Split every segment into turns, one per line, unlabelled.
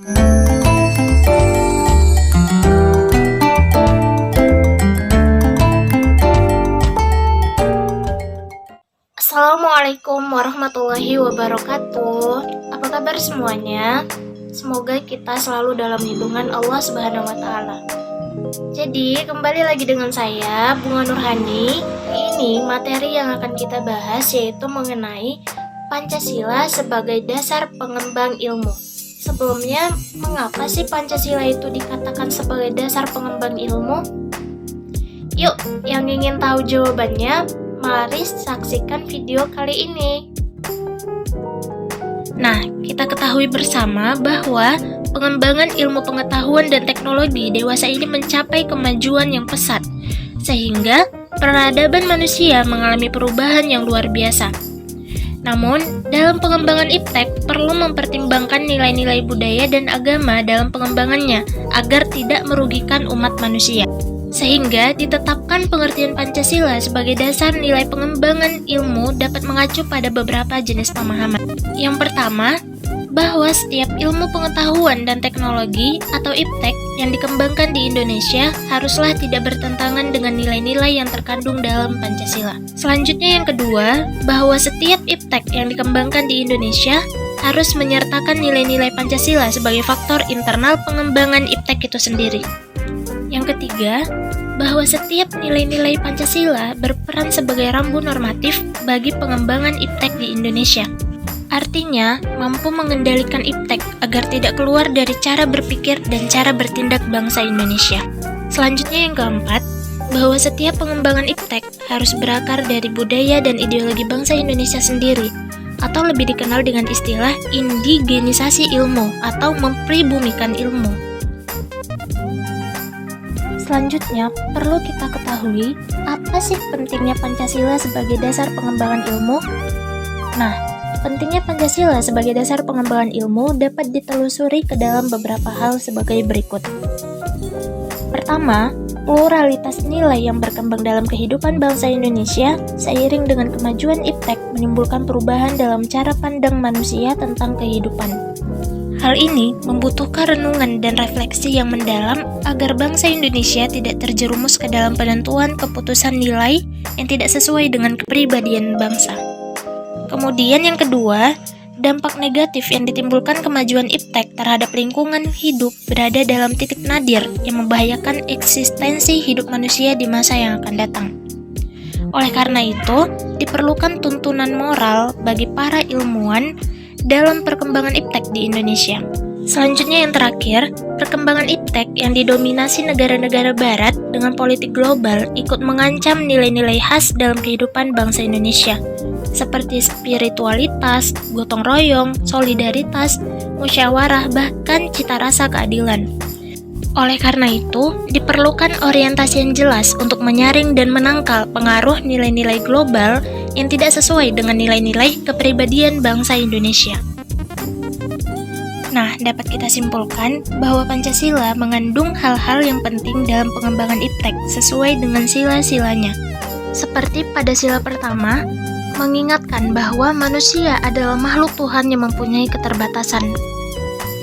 Assalamualaikum warahmatullahi wabarakatuh. Apa kabar semuanya? Semoga kita selalu dalam lindungan Allah Subhanahu wa taala. Jadi, kembali lagi dengan saya, Bunga Nurhani. Ini materi yang akan kita bahas yaitu mengenai Pancasila sebagai dasar pengembang ilmu. Sebelumnya, mengapa sih Pancasila itu dikatakan sebagai dasar pengembang ilmu? Yuk, yang ingin tahu jawabannya, mari saksikan video kali ini. Nah, kita ketahui bersama bahwa pengembangan ilmu pengetahuan dan teknologi dewasa ini mencapai kemajuan yang pesat, sehingga peradaban manusia mengalami perubahan yang luar biasa. Namun, dalam pengembangan iptek perlu mempertimbangkan nilai-nilai budaya dan agama dalam pengembangannya agar tidak merugikan umat manusia. Sehingga ditetapkan pengertian Pancasila sebagai dasar nilai pengembangan ilmu dapat mengacu pada beberapa jenis pemahaman. Yang pertama, bahwa setiap ilmu pengetahuan dan teknologi atau iptek yang dikembangkan di Indonesia haruslah tidak bertentangan dengan nilai-nilai yang terkandung dalam Pancasila. Selanjutnya yang kedua, bahwa setiap iptek yang dikembangkan di Indonesia harus menyertakan nilai-nilai Pancasila sebagai faktor internal pengembangan iptek itu sendiri. Yang ketiga, bahwa setiap nilai-nilai Pancasila berperan sebagai rambu normatif bagi pengembangan iptek di Indonesia. Artinya, mampu mengendalikan iptek agar tidak keluar dari cara berpikir dan cara bertindak bangsa Indonesia. Selanjutnya yang keempat, bahwa setiap pengembangan iptek harus berakar dari budaya dan ideologi bangsa Indonesia sendiri, atau lebih dikenal dengan istilah indigenisasi ilmu atau mempribumikan ilmu. Selanjutnya, perlu kita ketahui apa sih pentingnya Pancasila sebagai dasar pengembangan ilmu? Nah, pentingnya Pancasila sebagai dasar pengembangan ilmu dapat ditelusuri ke dalam beberapa hal sebagai berikut. Pertama, pluralitas nilai yang berkembang dalam kehidupan bangsa Indonesia seiring dengan kemajuan iptek menimbulkan perubahan dalam cara pandang manusia tentang kehidupan. Hal ini membutuhkan renungan dan refleksi yang mendalam agar bangsa Indonesia tidak terjerumus ke dalam penentuan keputusan nilai yang tidak sesuai dengan kepribadian bangsa. Kemudian yang kedua, dampak negatif yang ditimbulkan kemajuan iptek terhadap lingkungan hidup berada dalam titik nadir yang membahayakan eksistensi hidup manusia di masa yang akan datang. Oleh karena itu, diperlukan tuntunan moral bagi para ilmuwan dalam perkembangan iptek di Indonesia. Selanjutnya yang terakhir, perkembangan iptek yang didominasi negara-negara barat dengan politik global ikut mengancam nilai-nilai khas dalam kehidupan bangsa Indonesia, seperti spiritualitas, gotong royong, solidaritas, musyawarah, bahkan cita rasa keadilan. Oleh karena itu, diperlukan orientasi yang jelas untuk menyaring dan menangkal pengaruh nilai-nilai global yang tidak sesuai dengan nilai-nilai kepribadian bangsa Indonesia. Nah, dapat kita simpulkan bahwa Pancasila mengandung hal-hal yang penting dalam pengembangan iptek sesuai dengan sila-silanya. Seperti pada sila pertama, mengingatkan bahwa manusia adalah makhluk Tuhan yang mempunyai keterbatasan.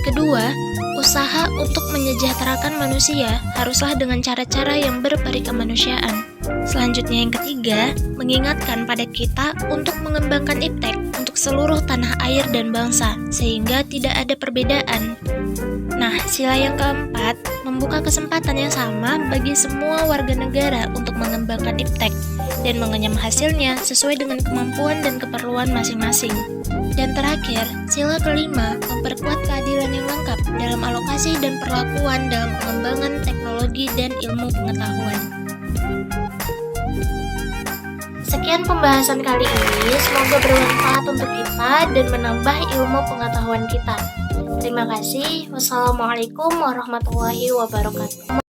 Kedua, usaha untuk menyejahterakan manusia haruslah dengan cara-cara yang berperi kemanusiaan. Selanjutnya yang ketiga, mengingatkan pada kita untuk mengembangkan iptek untuk seluruh tanah air dan bangsa, sehingga tidak ada perbedaan. Nah, sila yang keempat, membuka kesempatan yang sama bagi semua warga negara untuk mengembangkan iptek dan mengenyam hasilnya sesuai dengan kemampuan dan keperluan masing-masing. Dan terakhir, sila kelima, memperkuat keadilan yang lengkap dalam alokasi dan perlakuan dalam pengembangan teknologi dan ilmu pengetahuan. Sekian pembahasan kali ini, semoga bermanfaat untuk kita dan menambah ilmu pengetahuan kita. Terima kasih. Wassalamualaikum warahmatullahi wabarakatuh.